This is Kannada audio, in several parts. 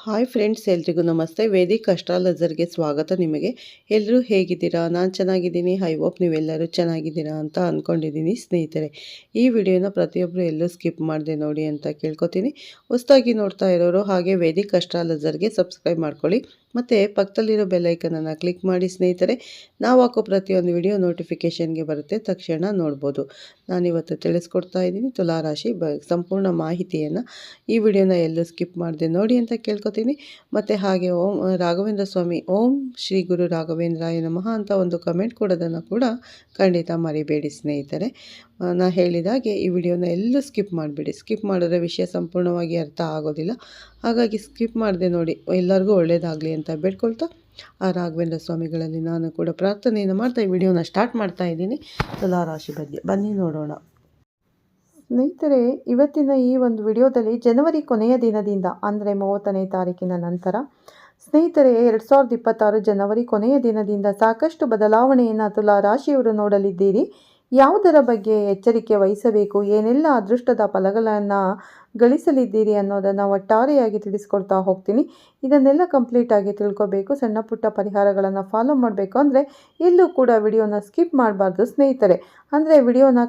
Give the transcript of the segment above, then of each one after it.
ಹಾಯ್ ಫ್ರೆಂಡ್ಸ್, ಎಲ್ರಿಗೂ ನಮಸ್ತೆ. ವೇದಿಕ್ ಅಸ್ಟ್ರಾಲಜರ್ಗೆ ಸ್ವಾಗತ. ನಿಮಗೆ ಎಲ್ಲರೂ ಹೇಗಿದ್ದೀರಾ? ನಾನು ಚೆನ್ನಾಗಿದ್ದೀನಿ. ಐ ಹೋಪ್ ನೀವೆಲ್ಲರೂ ಚೆನ್ನಾಗಿದ್ದೀರಾ ಅಂತ ಅಂದ್ಕೊಂಡಿದ್ದೀನಿ ಸ್ನೇಹಿತರೆ. ಈ ವಿಡಿಯೋನ ಪ್ರತಿಯೊಬ್ಬರು ಎಲ್ಲೂ ಸ್ಕಿಪ್ ಮಾಡದೆ ನೋಡಿ ಅಂತ ಕೇಳ್ಕೊತೀನಿ. ಹೊಸದಾಗಿ ನೋಡ್ತಾ ಇರೋರು ಹಾಗೆ ವೇದಿಕ್ ಅಸ್ಟ್ರಾಲಜರ್ಗೆ ಸಬ್ಸ್ಕ್ರೈಬ್ ಮಾಡ್ಕೊಳ್ಳಿ. ಮತ್ತು ಪಕ್ಕದಲ್ಲಿರೋ ಬೆಲ್ಲೈಕನನ್ನು ಕ್ಲಿಕ್ ಮಾಡಿ ಸ್ನೇಹಿತರೆ. ನಾವು ಹಾಕೋ ಪ್ರತಿಯೊಂದು ವಿಡಿಯೋ ನೋಟಿಫಿಕೇಷನ್ಗೆ ಬರುತ್ತೆ, ತಕ್ಷಣ ನೋಡ್ಬೋದು. ನಾನಿವತ್ತು ತಿಳಿಸ್ಕೊಡ್ತಾ ಇದ್ದೀನಿ ತುಲಾರಾಶಿ ಸಂಪೂರ್ಣ ಮಾಹಿತಿಯನ್ನು. ಈ ವಿಡಿಯೋನ ಎಲ್ಲೂ ಸ್ಕಿಪ್ ಮಾಡದೆ ನೋಡಿ ಅಂತ ಕೇಳ್ಕೊತೀನಿ. ಮತ್ತು ಹಾಗೆ ಓಂ ರಾಘವೇಂದ್ರ ಸ್ವಾಮಿ, ಓಂ ಶ್ರೀ ಗುರು ರಾಘವೇಂದ್ರಾಯ ನಮಃ ಅಂತ ಒಂದು ಕಮೆಂಟ್ ಕೊಡೋದನ್ನು ಕೂಡ ಖಂಡಿತ ಮರಿಬೇಡಿ ಸ್ನೇಹಿತರೆ. ನಾ ಹೇಳಿದಾಗೆ ಈ ವಿಡಿಯೋನ ಎಲ್ಲೂ ಸ್ಕಿಪ್ ಮಾಡಿಬಿಡಿ. ಸ್ಕಿಪ್ ಮಾಡಿದ್ರೆ ವಿಷಯ ಸಂಪೂರ್ಣವಾಗಿ ಅರ್ಥ ಆಗೋದಿಲ್ಲ. ಹಾಗಾಗಿ ಸ್ಕಿಪ್ ಮಾಡದೆ ನೋಡಿ, ಎಲ್ಲರಿಗೂ ಒಳ್ಳೆಯದಾಗಲಿ ಅಂತ ಬೇಡ್ಕೊಳ್ತಾ ಆ ರಾಘವೇಂದ್ರ ಸ್ವಾಮಿಗಳಲ್ಲಿ ನಾನು ಕೂಡ ಪ್ರಾರ್ಥನೆಯನ್ನು ಮಾಡ್ತಾ ಈ ವಿಡಿಯೋನ ಸ್ಟಾರ್ಟ್ ಮಾಡ್ತಾ ಇದ್ದೀನಿ. ತುಲಾರಾಶಿ ಬಗ್ಗೆ ಬನ್ನಿ ನೋಡೋಣ ಸ್ನೇಹಿತರೆ. ಇವತ್ತಿನ ಈ ಒಂದು ವಿಡಿಯೋದಲ್ಲಿ ಜನವರಿ ಕೊನೆಯ ದಿನದಿಂದ ಅಂದರೆ 30ನೇ ತಾರೀಕಿನ ನಂತರ ಸ್ನೇಹಿತರೆ 2026 ಜನವರಿ ಕೊನೆಯ ದಿನದಿಂದ ಸಾಕಷ್ಟು ಬದಲಾವಣೆಯನ್ನು ತುಲಾರಾಶಿಯವರು ನೋಡಲಿದ್ದೀರಿ. ಯಾವುದರ ಬಗ್ಗೆ ಎಚ್ಚರಿಕೆ ವಹಿಸಬೇಕು, ಏನೆಲ್ಲ ಅದೃಷ್ಟದ ಫಲಗಳನ್ನು ಗಳಿಸಲಿದ್ದೀರಿ ಅನ್ನೋದನ್ನು ಒಟ್ಟಾರೆಯಾಗಿ ತಿಳಿಸ್ಕೊಡ್ತಾ ಹೋಗ್ತೀನಿ. ಇದನ್ನೆಲ್ಲ ಕಂಪ್ಲೀಟಾಗಿ ತಿಳ್ಕೊಬೇಕು, ಸಣ್ಣ ಪುಟ್ಟ ಪರಿಹಾರಗಳನ್ನು ಫಾಲೋ ಮಾಡಬೇಕು ಅಂದರೆ ಎಲ್ಲೂ ಕೂಡ ವಿಡಿಯೋನ ಸ್ಕಿಪ್ ಮಾಡಬಾರ್ದು ಸ್ನೇಹಿತರೆ. ಅಂದರೆ ವಿಡಿಯೋನ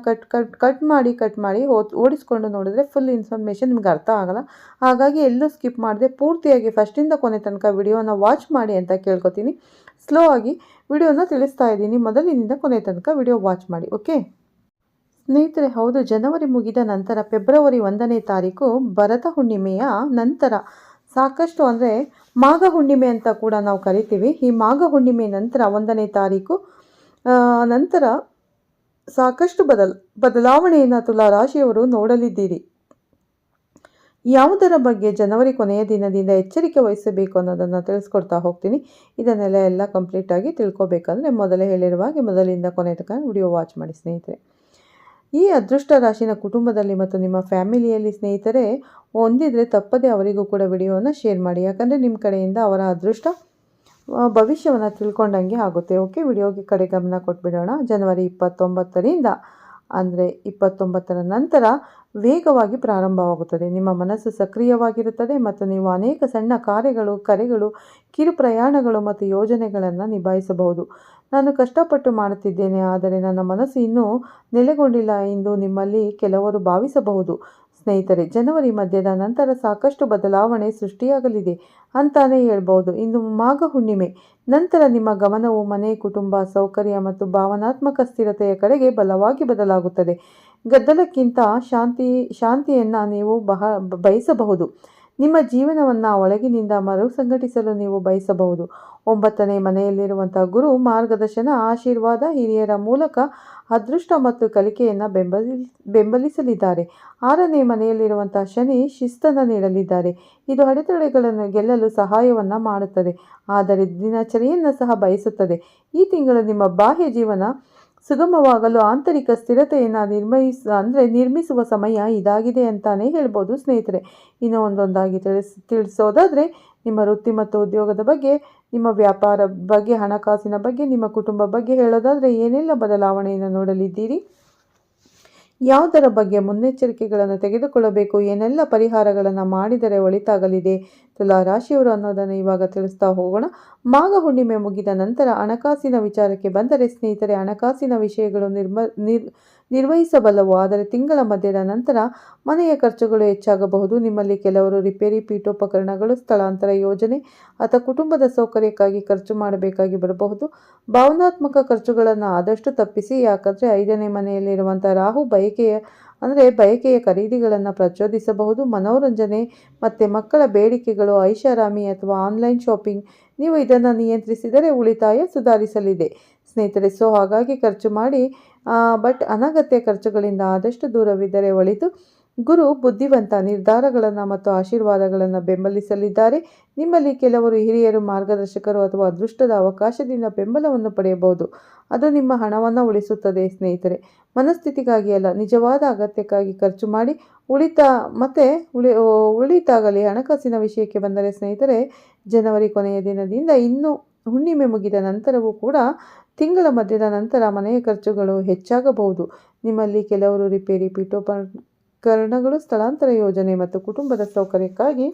ಕಟ್ ಮಾಡಿ ಓಡಿಸ್ಕೊಂಡು ನೋಡಿದ್ರೆ ಫುಲ್ ಇನ್ಫಾರ್ಮೇಷನ್ ನಿಮ್ಗೆ ಅರ್ಥ ಆಗಲ್ಲ. ಹಾಗಾಗಿ ಎಲ್ಲೂ ಸ್ಕಿಪ್ ಮಾಡದೆ ಪೂರ್ತಿಯಾಗಿ ಫಸ್ಟಿಂದ ಕೊನೆ ತನಕ ವಿಡಿಯೋನ ವಾಚ್ ಮಾಡಿ ಅಂತ ಕೇಳ್ಕೊತೀನಿ. ಸ್ಲೋ ಆಗಿ ವಿಡಿಯೋನ ತಿಳಿಸ್ತಾ ಇದ್ದೀನಿ, ಮೊದಲಿನಿಂದ ಕೊನೆ ತನಕ ವಿಡಿಯೋ ವಾಚ್ ಮಾಡಿ. ಓಕೆ ಸ್ನೇಹಿತರೆ, ಹೌದು, ಜನವರಿ ಮುಗಿದ ನಂತರ ಫೆಬ್ರವರಿ 1ನೇ ತಾರೀಕು ಭರತ ಹುಣ್ಣಿಮೆಯ ನಂತರ ಸಾಕಷ್ಟು ಅಂದರೆ ಮಾಘ ಹುಣ್ಣಿಮೆ ಅಂತ ಕೂಡ ನಾವು ಕರಿತೀವಿ. ಈ ಮಾಘ ಹುಣ್ಣಿಮೆ ನಂತರ 1ನೇ ತಾರೀಕು ನಂತರ ಸಾಕಷ್ಟು ಬದಲಾವಣೆಯನ್ನು ತುಲಾರಾಶಿಯವರು ನೋಡಲಿದ್ದೀರಿ. ಯಾವುದರ ಬಗ್ಗೆ ಜನವರಿ ಕೊನೆಯ ದಿನದಿಂದ ಎಚ್ಚರಿಕೆ ವಹಿಸಬೇಕು ಅನ್ನೋದನ್ನು ತಿಳಿಸ್ಕೊಡ್ತಾ ಹೋಗ್ತೀನಿ. ಇದನ್ನೆಲ್ಲ ಕಂಪ್ಲೀಟಾಗಿ ತಿಳ್ಕೊಬೇಕಂದ್ರೆ ಮೊದಲೇ ಹೇಳಿರುವ ಹಾಗೆ ಮೊದಲಿಂದ ಕೊನೆ ತನಕ ವಿಡಿಯೋ ವಾಚ್ ಮಾಡಿ ಸ್ನೇಹಿತರೆ. ಈ ಅದೃಷ್ಟ ರಾಶಿನ ಕುಟುಂಬದಲ್ಲಿ ಮತ್ತು ನಿಮ್ಮ ಫ್ಯಾಮಿಲಿಯಲ್ಲಿ ಸ್ನೇಹಿತರೆ ಹೊಂದಿದರೆ ತಪ್ಪದೆ ಅವರಿಗೂ ಕೂಡ ವಿಡಿಯೋನ ಶೇರ್ ಮಾಡಿ. ಯಾಕಂದರೆ ನಿಮ್ಮ ಕಡೆಯಿಂದ ಅವರ ಅದೃಷ್ಟ ಭವಿಷ್ಯವನ್ನು ತಿಳ್ಕೊಂಡಂಗೆ ಆಗುತ್ತೆ. ಓಕೆ, ವಿಡಿಯೋಗೆ ಕಡೆ ಗಮನ ಕೊಟ್ಬಿಡೋಣ. ಜನವರಿ 29ರಿಂದ ಅಂದರೆ 29ರ ನಂತರ ವೇಗವಾಗಿ ಪ್ರಾರಂಭವಾಗುತ್ತದೆ. ನಿಮ್ಮ ಮನಸ್ಸು ಸಕ್ರಿಯವಾಗಿರುತ್ತದೆ ಮತ್ತು ನೀವು ಅನೇಕ ಸಣ್ಣ ಕರೆಗಳು, ಕಿರು ಪ್ರಯಾಣಗಳು ಮತ್ತು ಯೋಜನೆಗಳನ್ನು ನಿಭಾಯಿಸಬಹುದು. ನಾನು ಕಷ್ಟಪಟ್ಟು ಮಾಡುತ್ತಿದ್ದೇನೆ, ಆದರೆ ನನ್ನ ಮನಸ್ಸು ಇನ್ನೂ ನೆಲೆಗೊಂಡಿಲ್ಲ ಎಂದು ನಿಮ್ಮಲ್ಲಿ ಕೆಲವರು ಭಾವಿಸಬಹುದು ಸ್ನೇಹಿತರೆ. ಜನವರಿ ಮಧ್ಯದ ನಂತರ ಸಾಕಷ್ಟು ಬದಲಾವಣೆ ಸೃಷ್ಟಿಯಾಗಲಿದೆ ಅಂತಾನೆ ಹೇಳ್ಬೋದು. ಇಂದು ಮಾಘ ಹುಣ್ಣಿಮೆ ನಂತರ ನಿಮ್ಮ ಗಮನವು ಮನೆ, ಕುಟುಂಬ, ಸೌಕರ್ಯ ಮತ್ತು ಭಾವನಾತ್ಮಕ ಸ್ಥಿರತೆಯ ಕಡೆಗೆ ಬಲವಾಗಿ ಬದಲಾಗುತ್ತದೆ. ಗದ್ದಲಕ್ಕಿಂತ ಶಾಂತಿಯನ್ನು ನೀವು ಬಯಸಬಹುದು. ನಿಮ್ಮ ಜೀವನವನ್ನು ಒಳಗಿನಿಂದ ಮರುಸಂಘಟಿಸಲು ನೀವು ಬಯಸಬಹುದು. 9ನೇ ಮನೆಯಲ್ಲಿರುವಂಥ ಗುರು ಮಾರ್ಗದರ್ಶನ, ಆಶೀರ್ವಾದ, ಹಿರಿಯರ ಮೂಲಕ ಅದೃಷ್ಟ ಮತ್ತು ಕಲಿಕೆಯನ್ನು ಬೆಂಬಲಿಸಲಿದ್ದಾರೆ. 6ನೇ ಮನೆಯಲ್ಲಿರುವಂಥ ಶನಿ ಶಿಸ್ತನ್ನು ನೀಡಲಿದ್ದಾರೆ. ಇದು ಅಡೆತಡೆಗಳನ್ನು ಗೆಲ್ಲಲು ಸಹಾಯವನ್ನು ಮಾಡುತ್ತದೆ, ಆದರೆ ದಿನಚರಿಯನ್ನು ಸಹ ಬಯಸುತ್ತದೆ. ಈ ತಿಂಗಳು ನಿಮ್ಮ ಬಾಹ್ಯ ಜೀವನ ಸುಗಮವಾಗಲು ಆಂತರಿಕ ಸ್ಥಿರತೆಯನ್ನು ನಿರ್ಮಿಸುವ ಸಮಯ ಇದಾಗಿದೆ ಅಂತಾನೆ ಹೇಳ್ಬೋದು ಸ್ನೇಹಿತರೆ. ಇನ್ನೂ ಒಂದೊಂದಾಗಿ ತಿಳಿಸೋದಾದರೆ ನಿಮ್ಮ ವೃತ್ತಿ ಮತ್ತು ಉದ್ಯೋಗದ ಬಗ್ಗೆ, ನಿಮ್ಮ ವ್ಯಾಪಾರ ಬಗ್ಗೆ, ಹಣಕಾಸಿನ ಬಗ್ಗೆ, ನಿಮ್ಮ ಕುಟುಂಬ ಬಗ್ಗೆ ಹೇಳೋದಾದರೆ ಏನೆಲ್ಲ ಬದಲಾವಣೆಯನ್ನು ನೋಡಲಿದ್ದೀರಿ, ಯಾವುದರ ಬಗ್ಗೆ ಮುನ್ನೆಚ್ಚರಿಕೆಗಳನ್ನು ತೆಗೆದುಕೊಳ್ಳಬೇಕು, ಏನೆಲ್ಲ ಪರಿಹಾರಗಳನ್ನು ಮಾಡಿದರೆ ಒಳಿತಾಗಲಿದೆ ತುಲಾರಾಶಿಯವರು ಅನ್ನೋದನ್ನು ಇವಾಗ ತಿಳಿಸ್ತಾ ಹೋಗೋಣ. ಮಾಘ ಹುಣ್ಣಿಮೆ ಮುಗಿದ ನಂತರ ಹಣಕಾಸಿನ ವಿಚಾರಕ್ಕೆ ಬಂದರೆ ಸ್ನೇಹಿತರೆ, ಹಣಕಾಸಿನ ವಿಷಯಗಳು ನಿರ್ವಹಿಸಬಲ್ಲವು. ಆದರೆ ತಿಂಗಳ ಮಧ್ಯದ ನಂತರ ಮನೆಯ ಖರ್ಚುಗಳು ಹೆಚ್ಚಾಗಬಹುದು. ನಿಮ್ಮಲ್ಲಿ ಕೆಲವರು ರಿಪೇರಿ, ಪೀಠೋಪಕರಣಗಳು, ಸ್ಥಳಾಂತರ ಯೋಜನೆ ಅಥವಾ ಕುಟುಂಬದ ಸೌಕರ್ಯಕ್ಕಾಗಿ ಖರ್ಚು ಮಾಡಬೇಕಾಗಿ ಬರಬಹುದು. ಭಾವನಾತ್ಮಕ ಖರ್ಚುಗಳನ್ನು ಆದಷ್ಟು ತಪ್ಪಿಸಿ, ಯಾಕಂದರೆ 5ನೇ ಮನೆಯಲ್ಲಿರುವಂಥ ರಾಹು ಬಯಕೆಯ ಖರೀದಿಗಳನ್ನು ಪ್ರಚೋದಿಸಬಹುದು. ಮನೋರಂಜನೆ ಮತ್ತು ಮಕ್ಕಳ ಬೇಡಿಕೆಗಳು, ಐಷಾರಾಮಿ ಅಥವಾ ಆನ್ಲೈನ್ ಶಾಪಿಂಗ್, ನೀವು ಇದನ್ನು ನಿಯಂತ್ರಿಸಿದರೆ ಉಳಿತಾಯ ಸುಧಾರಿಸಲಿದೆ ಸ್ನೇಹಿತರೆ. ಸೊ ಹಾಗಾಗಿ ಖರ್ಚು ಮಾಡಿ, ಬಟ್ ಅನಗತ್ಯ ಖರ್ಚುಗಳಿಂದ ಆದಷ್ಟು ದೂರವಿದ್ದರೆ ಒಳಿತು. ಗುರು ಬುದ್ಧಿವಂತ ನಿರ್ಧಾರಗಳನ್ನು ಮತ್ತು ಆಶೀರ್ವಾದಗಳನ್ನು ಬೆಂಬಲಿಸಲಿದ್ದಾರೆ. ನಿಮ್ಮಲ್ಲಿ ಕೆಲವರು ಹಿರಿಯರು, ಮಾರ್ಗದರ್ಶಕರು ಅಥವಾ ಅದೃಷ್ಟದ ಅವಕಾಶದಿಂದ ಬೆಂಬಲವನ್ನು ಪಡೆಯಬಹುದು. ಅದು ನಿಮ್ಮ ಹಣವನ್ನು ಉಳಿಸುತ್ತದೆ ಸ್ನೇಹಿತರೆ. ಮನಸ್ಥಿತಿಗಾಗಿ ಅಲ್ಲ, ನಿಜವಾದ ಅಗತ್ಯಕ್ಕಾಗಿ ಖರ್ಚು ಮಾಡಿ ಉಳಿತಾಗಲಿ. ಹಣಕಾಸಿನ ವಿಷಯಕ್ಕೆ ಬಂದರೆ ಸ್ನೇಹಿತರೆ, ಜನವರಿ ಕೊನೆಯ ದಿನದಿಂದ ಇನ್ನು ಹುಣ್ಣಿಮೆ ಮುಗಿದ ನಂತರವೂ ಕೂಡ ತಿಂಗಳ ಮಧ್ಯದ ನಂತರ ಮನೆಯ ಖರ್ಚುಗಳು ಹೆಚ್ಚಾಗಬಹುದು. ನಿಮ್ಮಲ್ಲಿ ಕೆಲವರು ರಿಪೇರಿ, ಪೀಠೋಪಕರಣಗಳು, ಸ್ಥಳಾಂತರ ಯೋಜನೆ ಮತ್ತು ಕುಟುಂಬದ ಸೌಕರ್ಯಕ್ಕಾಗಿ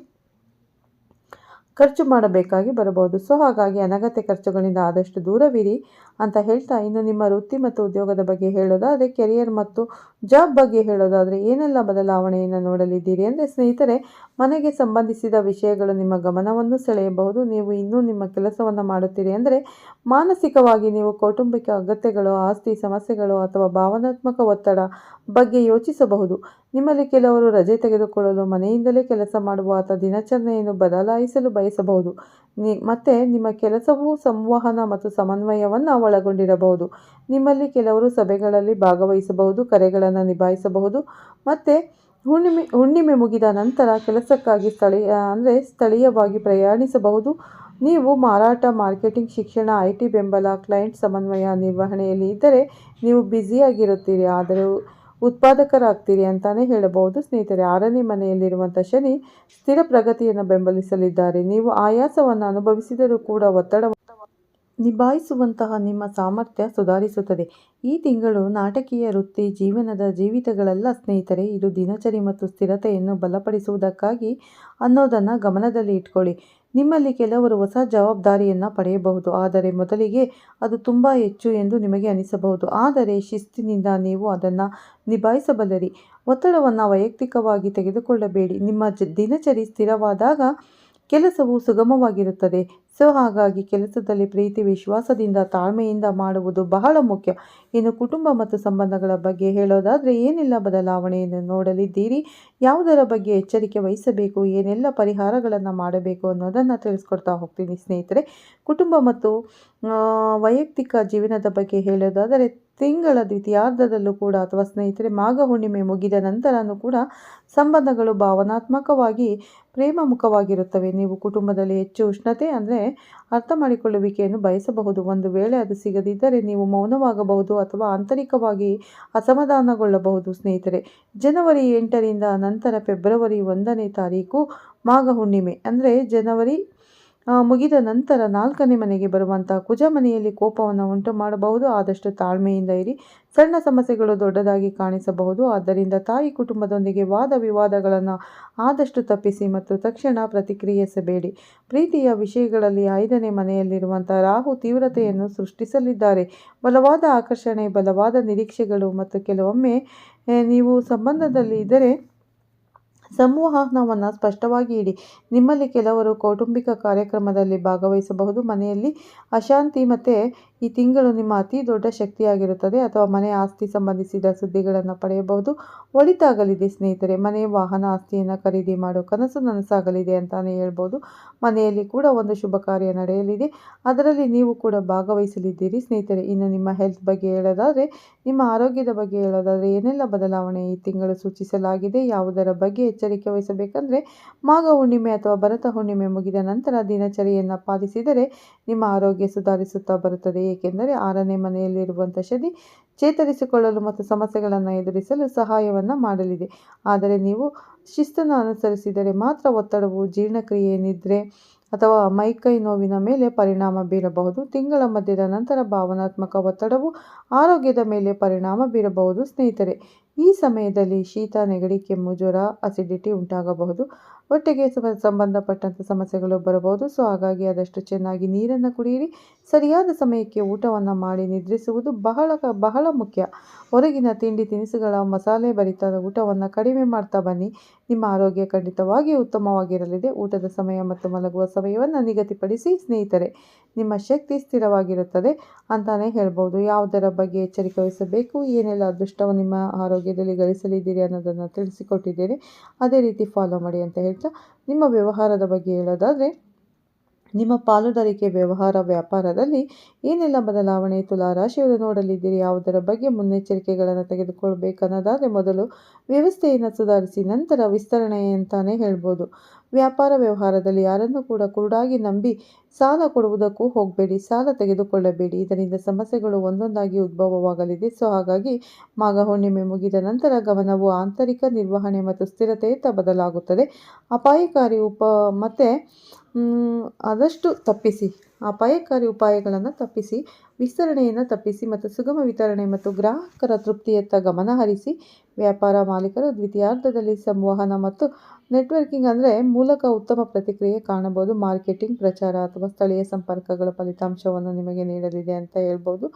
ಖರ್ಚು ಮಾಡಬೇಕಾಗಿ ಬರಬಹುದು. ಸೊ ಹಾಗಾಗಿ ಅನಗತ್ಯ ಖರ್ಚುಗಳಿಂದ ಆದಷ್ಟು ದೂರವಿರಿ ಅಂತ ಹೇಳ್ತಾ, ಇನ್ನು ನಿಮ್ಮ ವೃತ್ತಿ ಮತ್ತು ಉದ್ಯೋಗದ ಬಗ್ಗೆ ಹೇಳೋದಾದರೆ, ಕೆರಿಯರ್ ಮತ್ತು ಜಾಬ್ ಬಗ್ಗೆ ಹೇಳೋದಾದರೆ ಏನೆಲ್ಲ ಬದಲಾವಣೆಯನ್ನು ನೋಡಲಿದ್ದೀರಿ ಅಂದರೆ ಸ್ನೇಹಿತರೆ, ಮನೆಗೆ ಸಂಬಂಧಿಸಿದ ವಿಷಯಗಳು ನಿಮ್ಮ ಗಮನವನ್ನು ಸೆಳೆಯಬಹುದು. ನೀವು ಇನ್ನೂ ನಿಮ್ಮ ಕೆಲಸವನ್ನು ಮಾಡುತ್ತೀರಿ ಅಂದರೆ ಮಾನಸಿಕವಾಗಿ ನೀವು ಕೌಟುಂಬಿಕ ಅಗತ್ಯಗಳು, ಆಸ್ತಿ ಸಮಸ್ಯೆಗಳು ಅಥವಾ ಭಾವನಾತ್ಮಕ ಒತ್ತಡ ಬಗ್ಗೆ ಯೋಚಿಸಬಹುದು. ನಿಮ್ಮಲ್ಲಿ ಕೆಲವರು ರಜೆ ತೆಗೆದುಕೊಳ್ಳಲು, ಮನೆಯಿಂದಲೇ ಕೆಲಸ ಮಾಡುವ ಅಥವಾ ದಿನಚರಣೆಯನ್ನು ಬದಲಾಯಿಸಲು ಬಯಸಬಹುದು. ಮತ್ತೆ ನಿಮ್ಮ ಕೆಲಸವು ಸಂವಹನ ಮತ್ತು ಸಮನ್ವಯವನ್ನು ಒಳಗೊಂಡಿರಬಹುದು. ನಿಮ್ಮಲ್ಲಿ ಕೆಲವರು ಸಭೆಗಳಲ್ಲಿ ಭಾಗವಹಿಸಬಹುದು, ಕರೆಗಳನ್ನು ನಿಭಾಯಿಸಬಹುದು. ಮತ್ತು ಹುಣ್ಣಿಮೆ ಮುಗಿದ ನಂತರ ಕೆಲಸಕ್ಕಾಗಿ ಸ್ಥಳೀಯವಾಗಿ ಪ್ರಯಾಣಿಸಬಹುದು. ನೀವು ಮಾರಾಟ, ಮಾರ್ಕೆಟಿಂಗ್, ಶಿಕ್ಷಣ, IT ಬೆಂಬಲ, ಕ್ಲೈಂಟ್ ಸಮನ್ವಯ ನಿರ್ವಹಣೆಯಲ್ಲಿ ಇದ್ದರೆ ನೀವು ಬ್ಯುಸಿಯಾಗಿರುತ್ತೀರಿ, ಆದರೆ ಉತ್ಪಾದಕರಾಗ್ತೀರಿ ಅಂತಾನೆ ಹೇಳಬಹುದು. ಸ್ನೇಹಿತರೆ, 6ನೇ ಮನೆಯಲ್ಲಿರುವಂಥ ಶನಿ ಸ್ಥಿರ ಪ್ರಗತಿಯನ್ನು ಬೆಂಬಲಿಸಲಿದ್ದಾರೆ. ನೀವು ಆಯಾಸವನ್ನು ಅನುಭವಿಸಿದರೂ ಕೂಡ ಒತ್ತಡ ನಿಭಾಯಿಸುವಂತಹ ನಿಮ್ಮ ಸಾಮರ್ಥ್ಯ ಸುಧಾರಿಸುತ್ತದೆ. ಈ ತಿಂಗಳು ನಾಟಕೀಯ ವೃತ್ತಿ ಜೀವಿತಗಳಲ್ಲ ಸ್ನೇಹಿತರೆ, ಇದು ದಿನಚರಿ ಮತ್ತು ಸ್ಥಿರತೆಯನ್ನು ಬಲಪಡಿಸುವುದಕ್ಕಾಗಿ ಅನ್ನೋದನ್ನು ಗಮನದಲ್ಲಿ ಇಟ್ಕೊಳ್ಳಿ. ನಿಮ್ಮಲ್ಲಿ ಕೆಲವರು ಹೊಸ ಜವಾಬ್ದಾರಿಯನ್ನು ಪಡೆಯಬಹುದು, ಆದರೆ ಮೊದಲಿಗೆ ಅದು ತುಂಬ ಹೆಚ್ಚು ಎಂದು ನಿಮಗೆ ಅನಿಸಬಹುದು. ಆದರೆ ಶಿಸ್ತಿನಿಂದ ನೀವು ಅದನ್ನು ನಿಭಾಯಿಸಬಲ್ಲಿರಿ. ಒತ್ತಡವನ್ನು ವೈಯಕ್ತಿಕವಾಗಿ ತೆಗೆದುಕೊಳ್ಳಬೇಡಿ. ನಿಮ್ಮ ದಿನಚರಿ ಸ್ಥಿರವಾದಾಗ ಕೆಲಸವು ಸುಗಮವಾಗಿರುತ್ತದೆ. ಸೊ ಹಾಗಾಗಿ ಕೆಲಸದಲ್ಲಿ ಪ್ರೀತಿ, ವಿಶ್ವಾಸದಿಂದ, ತಾಳ್ಮೆಯಿಂದ ಮಾಡುವುದು ಬಹಳ ಮುಖ್ಯ. ಇನ್ನು ಕುಟುಂಬ ಮತ್ತು ಸಂಬಂಧಗಳ ಬಗ್ಗೆ ಹೇಳೋದಾದರೆ ಏನೆಲ್ಲ ಬದಲಾವಣೆಯನ್ನು ನೋಡಲಿದ್ದೀರಿ, ಯಾವುದರ ಬಗ್ಗೆ ಎಚ್ಚರಿಕೆ ವಹಿಸಬೇಕು, ಏನೆಲ್ಲ ಪರಿಹಾರಗಳನ್ನು ಮಾಡಬೇಕು ಅನ್ನೋದನ್ನು ತಿಳಿಸ್ಕೊಡ್ತಾ ಹೋಗ್ತೀನಿ ಸ್ನೇಹಿತರೆ. ಕುಟುಂಬ ಮತ್ತು ವೈಯಕ್ತಿಕ ಜೀವನದ ಬಗ್ಗೆ ಹೇಳೋದಾದರೆ ತಿಂಗಳ ದ್ವಿತೀಯಾರ್ಧದಲ್ಲೂ ಕೂಡ ಅಥವಾ ಸ್ನೇಹಿತರೆ ಮಾಘ ಹುಣ್ಣಿಮೆ ಮುಗಿದ ನಂತರನೂ ಕೂಡ ಸಂಬಂಧಗಳು ಭಾವನಾತ್ಮಕವಾಗಿ ಪ್ರೇಮಮುಖವಾಗಿರುತ್ತವೆ. ನೀವು ಕುಟುಂಬದಲ್ಲಿ ಹೆಚ್ಚು ಉಷ್ಣತೆ ಅಂದರೆ ಅರ್ಥ ಮಾಡಿಕೊಳ್ಳುವಿಕೆಯನ್ನು ಬಯಸಬಹುದು. ಒಂದು ವೇಳೆ ಅದು ಸಿಗದಿದ್ದರೆ ನೀವು ಮೌನವಾಗಬಹುದು ಅಥವಾ ಆಂತರಿಕವಾಗಿ ಅಸಮಾಧಾನಗೊಳ್ಳಬಹುದು. ಸ್ನೇಹಿತರೆ, ಜನವರಿ 8ರಿಂದ ನಂತರ ಫೆಬ್ರವರಿ 1ನೇ ತಾರೀಕು ಮಾಘ ಹುಣ್ಣಿಮೆ ಅಂದರೆ ಜನವರಿ ಮುಗಿದ ನಂತರ 4ನೇ ಮನೆಗೆ ಬರುವಂಥ ಕುಜ ಮನೆಯಲ್ಲಿ ಕೋಪವನ್ನು ಉಂಟು ಮಾಡಬಹುದು. ಆದಷ್ಟು ತಾಳ್ಮೆಯಿಂದ ಇರಿ. ಸಣ್ಣ ಸಮಸ್ಯೆಗಳು ದೊಡ್ಡದಾಗಿ ಕಾಣಿಸಬಹುದು. ಆದ್ದರಿಂದ ತಾಯಿ ಕುಟುಂಬದೊಂದಿಗೆ ವಾದ ವಿವಾದಗಳನ್ನು ಆದಷ್ಟು ತಪ್ಪಿಸಿ ಮತ್ತು ತಕ್ಷಣ ಪ್ರತಿಕ್ರಿಯಿಸಬೇಡಿ. ಪ್ರೀತಿಯ ವಿಷಯಗಳಲ್ಲಿ 5ನೇ ಮನೆಯಲ್ಲಿರುವಂಥ ರಾಹು ತೀವ್ರತೆಯನ್ನು ಸೃಷ್ಟಿಸಲಿದ್ದಾರೆ. ಬಲವಾದ ಆಕರ್ಷಣೆ, ಬಲವಾದ ನಿರೀಕ್ಷೆಗಳು ಮತ್ತು ಕೆಲವೊಮ್ಮೆ ನೀವು ಸಂಬಂಧದಲ್ಲಿ ಇದ್ದರೆ ಸಂವಹನವನ್ನು ಸ್ಪಷ್ಟವಾಗಿ ಇಡಿ. ನಿಮ್ಮಲ್ಲಿ ಕೆಲವರು ಕೌಟುಂಬಿಕ ಕಾರ್ಯಕ್ರಮದಲ್ಲಿ ಭಾಗವಹಿಸಬಹುದು. ಮನೆಯಲ್ಲಿ ಅಶಾಂತಿ ಮತ್ತು ಈ ತಿಂಗಳು ನಿಮ್ಮ ಅತಿ ದೊಡ್ಡ ಶಕ್ತಿಯಾಗಿರುತ್ತದೆ. ಅಥವಾ ಮನೆ ಆಸ್ತಿ ಸಂಬಂಧಿಸಿದ ಸುದ್ದಿಗಳನ್ನು ಪಡೆಯಬಹುದು. ಒಳಿತಾಗಲಿದೆ ಸ್ನೇಹಿತರೆ. ಮನೆ, ವಾಹನ, ಆಸ್ತಿಯನ್ನು ಖರೀದಿ ಮಾಡೋ ಕನಸು ನನಸಾಗಲಿದೆ ಅಂತಾನೆ ಹೇಳ್ಬೋದು. ಮನೆಯಲ್ಲಿ ಕೂಡ ಒಂದು ಶುಭ ಕಾರ್ಯ ನಡೆಯಲಿದೆ, ಅದರಲ್ಲಿ ನೀವು ಕೂಡ ಭಾಗವಹಿಸಲಿದ್ದೀರಿ ಸ್ನೇಹಿತರೆ. ಇನ್ನು ನಿಮ್ಮ ಹೆಲ್ತ್ ಬಗ್ಗೆ ಹೇಳೋದಾದರೆ, ನಿಮ್ಮ ಆರೋಗ್ಯದ ಬಗ್ಗೆ ಹೇಳೋದಾದರೆ ಏನೆಲ್ಲ ಬದಲಾವಣೆ ಈ ತಿಂಗಳು ಸೂಚಿಸಲಾಗಿದೆ, ಯಾವುದರ ಬಗ್ಗೆ ಎಚ್ಚರಿಕೆ ವಹಿಸಬೇಕಂದ್ರೆ ಮಾಘ ಹುಣ್ಣಿಮೆ ಅಥವಾ ಭರತ ಹುಣ್ಣಿಮೆ ಮುಗಿದ ನಂತರ ದಿನಚರಿಯನ್ನು ಪಾಲಿಸಿದರೆ ನಿಮ್ಮ ಆರೋಗ್ಯ ಸುಧಾರಿಸುತ್ತಾ ಬರುತ್ತದೆ. ಏಕೆಂದರೆ 6ನೇ ಮನೆಯಲ್ಲಿರುವಂಥ ಶನಿ ಚೇತರಿಸಿಕೊಳ್ಳಲು ಮತ್ತು ಸಮಸ್ಯೆಗಳನ್ನು ಎದುರಿಸಲು ಸಹಾಯವನ್ನು ಮಾಡಲಿದೆ. ಆದರೆ ನೀವು ಶಿಸ್ತನ್ನು ಅನುಸರಿಸಿದರೆ ಮಾತ್ರ ಒತ್ತಡವು ಜೀರ್ಣಕ್ರಿಯೆ, ನಿದ್ರೆ ಅಥವಾ ಮೈಕೈ ನೋವಿನ ಮೇಲೆ ಪರಿಣಾಮ ಬೀರಬಹುದು. ತಿಂಗಳ ಮಧ್ಯದ ನಂತರ ಭಾವನಾತ್ಮಕ ಒತ್ತಡವು ಆರೋಗ್ಯದ ಮೇಲೆ ಪರಿಣಾಮ ಬೀರಬಹುದು ಸ್ನೇಹಿತರೆ. ಈ ಸಮಯದಲ್ಲಿ ಶೀತ, ನೆಗಡಿ, ಕೆಮ್ಮು, ಜ್ವರ, ಅಸಿಡಿಟಿ ಉಂಟಾಗಬಹುದು. ಹೊಟ್ಟೆಗೆ ಸಂಬಂಧಪಟ್ಟಂಥ ಸಮಸ್ಯೆಗಳು ಬರಬಹುದು. ಸೊ ಹಾಗಾಗಿ ಆದಷ್ಟು ಚೆನ್ನಾಗಿ ನೀರನ್ನು ಕುಡಿಯಿರಿ. ಸರಿಯಾದ ಸಮಯಕ್ಕೆ ಊಟವನ್ನು ಮಾಡಿ ನಿದ್ರಿಸುವುದು ಬಹಳ ಮುಖ್ಯ. ಹೊರಗಿನ ತಿಂಡಿ ತಿನಿಸುಗಳ ಮಸಾಲೆ ಭರಿತ ಊಟವನ್ನು ಕಡಿಮೆ ಮಾಡ್ತಾ ಬನ್ನಿ. ನಿಮ್ಮ ಆರೋಗ್ಯ ಖಂಡಿತವಾಗಿ ಉತ್ತಮವಾಗಿರಲಿದೆ. ಊಟದ ಸಮಯ ಮತ್ತು ಮಲಗುವ ಸಮಯವನ್ನು ನಿಗದಿಪಡಿಸಿ ಸ್ನೇಹಿತರೆ. ನಿಮ್ಮ ಶಕ್ತಿ ಸ್ಥಿರವಾಗಿರುತ್ತದೆ ಅಂತಾನೆ ಹೇಳ್ಬೋದು. ಯಾವುದರ ಬಗ್ಗೆ ಎಚ್ಚರಿಕೆ ವಹಿಸಬೇಕು, ಏನೆಲ್ಲ ಅದೃಷ್ಟವು ನಿಮ್ಮ ಆರೋಗ್ಯದಲ್ಲಿ ಗಳಿಸಲಿದ್ದೀರಿ ಅನ್ನೋದನ್ನು ತಿಳಿಸಿಕೊಟ್ಟಿದ್ದೇನೆ. ಅದೇ ರೀತಿ ಫಾಲೋ ಮಾಡಿ ಅಂತ ಹೇಳ್ತಾ, ನಿಮ್ಮ ವ್ಯವಹಾರದ ಬಗ್ಗೆ ಹೇಳೋದಾದರೆ ನಿಮ್ಮ ಪಾಲುದಾರಿಕೆ ವ್ಯವಹಾರ, ವ್ಯಾಪಾರದಲ್ಲಿ ಏನೆಲ್ಲ ಬದಲಾವಣೆ ತುಲಾ ರಾಶಿಯವರು ನೋಡಲಿದ್ದೀರಿ, ಯಾವುದರ ಬಗ್ಗೆ ಮುನ್ನೆಚ್ಚರಿಕೆಗಳನ್ನು ತೆಗೆದುಕೊಳ್ಬೇಕನ್ನೋದಾದರೆ ಮೊದಲು ವ್ಯವಸ್ಥೆಯನ್ನು ಸುಧಾರಿಸಿ ನಂತರ ವಿಸ್ತರಣೆ ಅಂತಾನೆ ಹೇಳ್ಬೋದು. ವ್ಯಾಪಾರ ವ್ಯವಹಾರದಲ್ಲಿ ಯಾರನ್ನು ಕೂಡ ಕುರುಡಾಗಿ ನಂಬಿ ಸಾಲ ಕೊಡುವುದಕ್ಕೂ ಹೋಗಬೇಡಿ, ಸಾಲ ತೆಗೆದುಕೊಳ್ಳಬೇಡಿ. ಇದರಿಂದ ಸಮಸ್ಯೆಗಳು ಒಂದೊಂದಾಗಿ ಉದ್ಭವವಾಗಲಿದೆ. ಸೊ ಹಾಗಾಗಿ ಮಾಘ ಹುಣ್ಣಿಮೆ ಮುಗಿದ ನಂತರ ಗಮನವು ಆಂತರಿಕ ನಿರ್ವಹಣೆ ಮತ್ತು ಸ್ಥಿರತೆಯತ್ತ ಬದಲಾಗುತ್ತದೆ. ಅಪಾಯಕಾರಿ ಆದಷ್ಟು ತಪ್ಪಿಸಿ, ಅಪಾಯಕಾರಿ ಉಪಾಯಗಳನ್ನು ತಪ್ಪಿಸಿ, ವಿಸ್ತರಣೆಯನ್ನು ತಪ್ಪಿಸಿ ಮತ್ತು ಸುಗಮ ವಿತರಣೆ ಮತ್ತು ಗ್ರಾಹಕರ ತೃಪ್ತಿಯತ್ತ ಗಮನ ಹರಿಸಿ. ವ್ಯಾಪಾರ ಮಾಲೀಕರು ದ್ವಿತೀಯಾರ್ಧದಲ್ಲಿ ಸಂವಹನ ಮತ್ತು ನೆಟ್ವರ್ಕಿಂಗ್ ಅಂದರೆ ಮೂಲಕ ಉತ್ತಮ ಪ್ರತಿಕ್ರಿಯೆ ಕಾಣಬಹುದು. ಮಾರ್ಕೆಟಿಂಗ್, ಪ್ರಚಾರ ಅಥವಾ ಸ್ಥಳೀಯ ಸಂಪರ್ಕಗಳ ಫಲಿತಾಂಶವನ್ನು ನಿಮಗೆ ನೀಡಲಿದೆ ಅಂತ ಹೇಳ್ಬೋದು.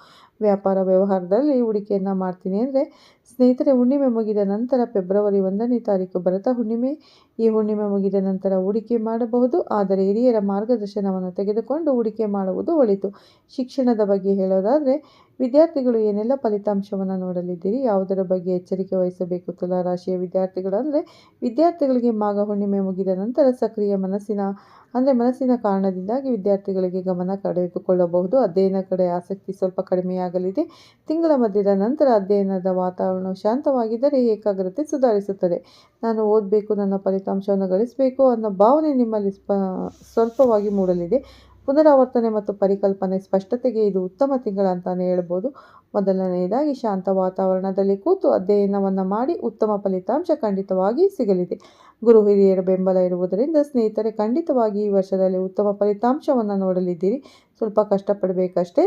ವ್ಯಾಪಾರ ವ್ಯವಹಾರದಲ್ಲಿ ಹೂಡಿಕೆಯನ್ನು ಮಾಡ್ತೀನಿ ಅಂದರೆ ಸ್ನೇಹಿತರೆ, ಹುಣ್ಣಿಮೆ ಮುಗಿದ ನಂತರ ಫೆಬ್ರವರಿ 1ನೇ ತಾರೀಕು ಭರತ ಹುಣ್ಣಿಮೆ. ಈ ಹುಣ್ಣಿಮೆ ಮುಗಿದ ನಂತರ ಹೂಡಿಕೆ ಮಾಡಬಹುದು, ಆದರೆ ಹಿರಿಯರ ಮಾರ್ಗದರ್ಶನವನ್ನು ತೆಗೆದುಕೊಂಡು ಹೂಡಿಕೆ ಮಾಡುವುದು ಒಳಿತು. ಶಿಕ್ಷಣದ ಬಗ್ಗೆ ಹೇಳೋದಾದರೆ ವಿದ್ಯಾರ್ಥಿಗಳು ಏನೆಲ್ಲ ಫಲಿತಾಂಶವನ್ನು ನೋಡಲಿದ್ದೀರಿ, ಯಾವುದರ ಬಗ್ಗೆ ಎಚ್ಚರಿಕೆ ವಹಿಸಬೇಕು ತುಲಾ ರಾಶಿಯ ವಿದ್ಯಾರ್ಥಿಗಳು ಅಂದರೆ ವಿದ್ಯಾರ್ಥಿಗಳಿಗೆ ಮಾಘ ಹುಣ್ಣಿಮೆ ಮುಗಿದ ನಂತರ ಸಕ್ರಿಯ ಮನಸ್ಸಿನ ಕಾರಣದಿಂದಾಗಿ ವಿದ್ಯಾರ್ಥಿಗಳಿಗೆ ಗಮನ ಕಳೆದುಕೊಳ್ಳಬಹುದು. ಅಧ್ಯಯನ ಕಡೆ ಆಸಕ್ತಿ ಸ್ವಲ್ಪ ಕಡಿಮೆಯಾಗಲಿದೆ. ತಿಂಗಳ ಮಧ್ಯದ ನಂತರ ಅಧ್ಯಯನದ ವಾತಾವರಣವು ಶಾಂತವಾಗಿದ್ದರೆ ಏಕಾಗ್ರತೆ ಸುಧಾರಿಸುತ್ತದೆ. ನಾನು ಓದಬೇಕು, ನನ್ನ ಫಲಿತಾಂಶವನ್ನು ಗಳಿಸಬೇಕು ಅನ್ನೋ ಭಾವನೆ ನಿಮ್ಮಲ್ಲಿ ಸ್ವಲ್ಪವಾಗಿ ಮೂಡಲಿದೆ. ಪುನರಾವರ್ತನೆ ಮತ್ತು ಪರಿಕಲ್ಪನೆ ಸ್ಪಷ್ಟತೆಗೆ ಇದು ಉತ್ತಮ ತಿಂಗಳ ಅಂತಾನೆ ಹೇಳ್ಬೋದು. ಮೊದಲನೆಯದಾಗಿ ಶಾಂತ ವಾತಾವರಣದಲ್ಲಿ ಕೂತು ಅಧ್ಯಯನವನ್ನು ಮಾಡಿ ಉತ್ತಮ ಫಲಿತಾಂಶ ಖಂಡಿತವಾಗಿ ಸಿಗಲಿದೆ. ಗುರು ಹಿರಿಯರ ಬೆಂಬಲ ಇರುವುದರಿಂದ ಸ್ನೇಹಿತರೆ ಖಂಡಿತವಾಗಿ ಈ ವರ್ಷದಲ್ಲಿ ಉತ್ತಮ ಫಲಿತಾಂಶವನ್ನು ನೋಡಲಿದ್ದೀರಿ. ಸ್ವಲ್ಪ ಕಷ್ಟಪಡಬೇಕಷ್ಟೇ.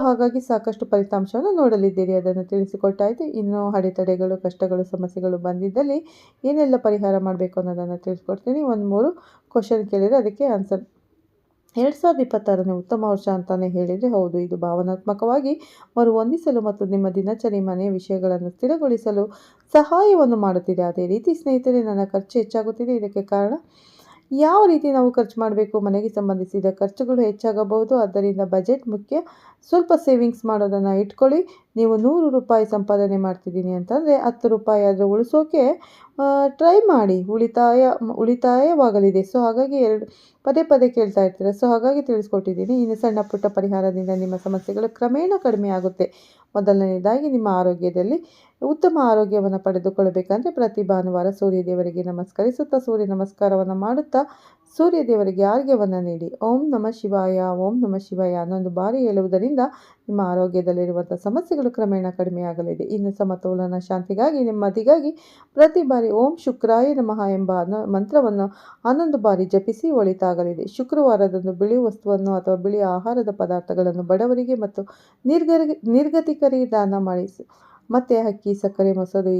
ಹಾಗಾಗಿ ಸಾಕಷ್ಟು ಫಲಿತಾಂಶವನ್ನು ನೋಡಲಿದ್ದೀರಿ, ಅದನ್ನು ತಿಳಿಸಿಕೊಟ್ಟಾಯಿತು. ಇನ್ನು ಅಡೆತಡೆಗಳು, ಕಷ್ಟಗಳು, ಸಮಸ್ಯೆಗಳು ಬಂದಿದ್ದಲ್ಲಿ ಏನೆಲ್ಲ ಪರಿಹಾರ ಮಾಡಬೇಕು ಅನ್ನೋದನ್ನು ತಿಳಿಸ್ಕೊಡ್ತೀನಿ. 1-3 ಕ್ವಶನ್ ಕೇಳಿದರೆ ಅದಕ್ಕೆ ಆನ್ಸರ್. 2026ನೇ ಉತ್ತಮ ವರ್ಷ ಅಂತಾನೆ ಹೇಳಿದರೆ ಹೌದು. ಇದು ಭಾವನಾತ್ಮಕವಾಗಿ ಮರುಹೊಂದಿಸಲು ಮತ್ತು ನಿಮ್ಮ ದಿನಚರಿ, ಮನೆಯ ವಿಷಯಗಳನ್ನು ಸ್ಥಿರಗೊಳಿಸಲು ಸಹಾಯವನ್ನು ಮಾಡುತ್ತಿದೆ. ಅದೇ ರೀತಿ ಸ್ನೇಹಿತರೆ, ನನ್ನ ಖರ್ಚು ಹೆಚ್ಚಾಗುತ್ತಿದೆ. ಇದಕ್ಕೆ ಕಾರಣ ಯಾವ ರೀತಿ ನಾವು ಖರ್ಚು ಮಾಡಬೇಕು, ಮನೆಗೆ ಸಂಬಂಧಿಸಿದ ಖರ್ಚುಗಳು ಹೆಚ್ಚಾಗಬಹುದು. ಆದ್ದರಿಂದ ಬಜೆಟ್ ಮುಖ್ಯ. ಸ್ವಲ್ಪ ಸೇವಿಂಗ್ಸ್ ಮಾಡೋದನ್ನು ಇಟ್ಕೊಳ್ಳಿ. ನೀವು 100 ರೂಪಾಯಿ ಸಂಪಾದನೆ ಮಾಡ್ತಿದ್ದೀನಿ ಅಂತಂದರೆ 10 ರೂಪಾಯಿ ಆದರೂ ಉಳಿಸೋಕೆ ಟ್ರೈ ಮಾಡಿ. ಉಳಿತಾಯವಾಗಲಿದೆ. ಹಾಗಾಗಿ ಪದೇ ಪದೇ ಕೇಳ್ತಾ ಇರ್ತೀರ. ಹಾಗಾಗಿ ತಿಳಿಸ್ಕೊಟ್ಟಿದ್ದೀನಿ. ಇನ್ನು ಸಣ್ಣ ಪುಟ್ಟ ಪರಿಹಾರದಿಂದ ನಿಮ್ಮ ಸಮಸ್ಯೆಗಳು ಕ್ರಮೇಣ ಕಡಿಮೆ ಆಗುತ್ತೆ. ಮೊದಲನೇದಾಗಿ ನಿಮ್ಮ ಆರೋಗ್ಯದಲ್ಲಿ ಉತ್ತಮ ಆರೋಗ್ಯವನ್ನು ಪಡೆದುಕೊಳ್ಳಬೇಕಂದ್ರೆ ಪ್ರತಿ ಭಾನುವಾರ ಸೂರ್ಯದೇವರಿಗೆ ನಮಸ್ಕರಿಸುತ್ತಾ, ಸೂರ್ಯ ನಮಸ್ಕಾರವನ್ನು ಮಾಡುತ್ತಾ ಸೂರ್ಯದೇವರಿಗೆ ಆರ್ಘ್ಯವನ್ನು ನೀಡಿ ಓಂ ನಮಃ ಶಿವಾಯ, ಓಂ ನಮಃ ಶಿವಾಯ 11 ಬಾರಿ ಹೇಳುವುದರಿಂದ ನಿಮ್ಮ ಆರೋಗ್ಯದಲ್ಲಿರುವಂಥ ಸಮಸ್ಯೆಗಳು ಕ್ರಮೇಣ ಕಡಿಮೆಯಾಗಲಿದೆ. ಇನ್ನು ಸಮತೋಲನ, ಶಾಂತಿಗಾಗಿ, ನೆಮ್ಮದಿಗಾಗಿ ಪ್ರತಿ ಬಾರಿ ಓಂ ಶುಕ್ರಾಯ ನಮಃ ಎಂಬ ಮಂತ್ರವನ್ನು 11 ಬಾರಿ ಜಪಿಸಿ ಒಳಿತಾಗಲಿದೆ. ಶುಕ್ರವಾರದಂದು ಬಿಳಿ ವಸ್ತುವನ್ನು ಅಥವಾ ಬಿಳಿ ಆಹಾರದ ಪದಾರ್ಥಗಳನ್ನು ಬಡವರಿಗೆ ಮತ್ತು ನಿರ್ಗತಿಕರಿಗೆ ದಾನ ಮಾಡಿ. ಮತ್ತು ಅಕ್ಕಿ, ಸಕ್ಕರೆ, ಮೊಸರು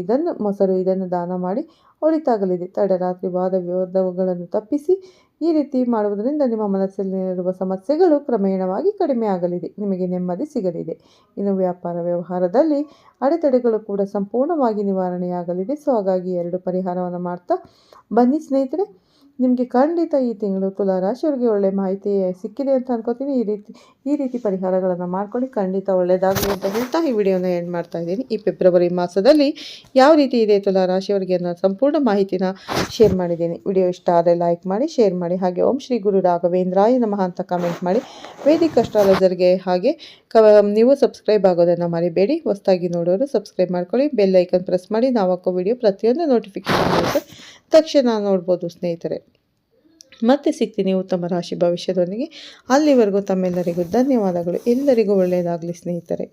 ಇದನ್ನು ದಾನ ಮಾಡಿ ಒಳಿತಾಗಲಿದೆ. ತಡರಾತ್ರಿ ವಾದ ವಿವಾದಗಳನ್ನು ತಪ್ಪಿಸಿ. ಈ ರೀತಿ ಮಾಡುವುದರಿಂದ ನಿಮ್ಮ ಮನಸ್ಸಲ್ಲಿರುವ ಸಮಸ್ಯೆಗಳು ಕ್ರಮೇಣವಾಗಿ ಕಡಿಮೆ ಆಗಲಿದೆ. ನಿಮಗೆ ನೆಮ್ಮದಿ ಸಿಗಲಿದೆ. ಇನ್ನು ವ್ಯಾಪಾರ ವ್ಯವಹಾರದಲ್ಲಿ ಅಡೆತಡೆಗಳು ಕೂಡ ಸಂಪೂರ್ಣವಾಗಿ ನಿವಾರಣೆಯಾಗಲಿದೆ. ಹಾಗಾಗಿ 2 ಪರಿಹಾರವನ್ನು ಮಾಡ್ತಾ ಬನ್ನಿ ಸ್ನೇಹಿತರೆ. ನಿಮಗೆ ಖಂಡಿತ ಈ ತಿಂಗಳು ತುಲಾ ರಾಶಿಯವರಿಗೆ ಒಳ್ಳೆ ಮಾಹಿತಿ ಸಿಕ್ಕಿದೆ ಅಂತ ಅನ್ಕೋತೀನಿ. ಈ ರೀತಿ ಪರಿಹಾರಗಳನ್ನು ಮಾಡ್ಕೊಳ್ಳಿ, ಖಂಡಿತ ಒಳ್ಳೆಯದಾಗಲಿ ಅಂತ ಹೇಳ್ತಾ ಈ ವಿಡಿಯೋನ ಎಂಡ್ ಮಾಡ್ತಾ ಇದ್ದೀನಿ. ಈ ಫೆಬ್ರವರಿ ಮಾಸದಲ್ಲಿ ಯಾವ ರೀತಿ ಇದೆ ತುಲಾ ರಾಶಿಯವರಿಗೆ ಅನ್ನೋ ಸಂಪೂರ್ಣ ಮಾಹಿತಿನ ಶೇರ್ ಮಾಡಿದ್ದೀನಿ. ವಿಡಿಯೋ ಇಷ್ಟ ಆದರೆ ಲೈಕ್ ಮಾಡಿ, ಶೇರ್ ಮಾಡಿ. ಹಾಗೆ ಓಂ ಶ್ರೀ ಗುರು ರಾಘವೇಂದ್ರಾಯ ನಮಃ ಅಂತ ಕಮೆಂಟ್ ಮಾಡಿ. ವೇದಿಕ್ ಅಸ್ಟ್ರಾಲಜರ್ಗೆ ಹಾಗೆ ನೀವು ಸಬ್ಸ್ಕ್ರೈಬ್ ಆಗೋದನ್ನು ಮರಿಬೇಡಿ. ಹೊಸದಾಗಿ ನೋಡೋರು ಸಬ್ಸ್ಕ್ರೈಬ್ ಮಾಡ್ಕೊಳ್ಳಿ. ಬೆಲ್ ಐಕನ್ ಪ್ರೆಸ್ ಮಾಡಿ. ನಾವು ಹಾಕೋ ವಿಡಿಯೋ ಪ್ರತಿಯೊಂದು ನೋಟಿಫಿಕೇಶನ್ ಬರುತ್ತೆ, ತಕ್ಷಣ ನೋಡ್ಬೋದು ಸ್ನೇಹಿತರೆ. ಮತ್ತೆ ಸಿಗ್ತೀನಿ ಉತ್ತಮ ರಾಶಿ ಭವಿಷ್ಯದೊಂದಿಗೆ. ಅಲ್ಲಿವರೆಗೂ ತಮ್ಮೆಲ್ಲರಿಗೂ ಧನ್ಯವಾದಗಳು. ಎಲ್ಲರಿಗೂ ಒಳ್ಳೆಯದಾಗಲಿ ಸ್ನೇಹಿತರೆ.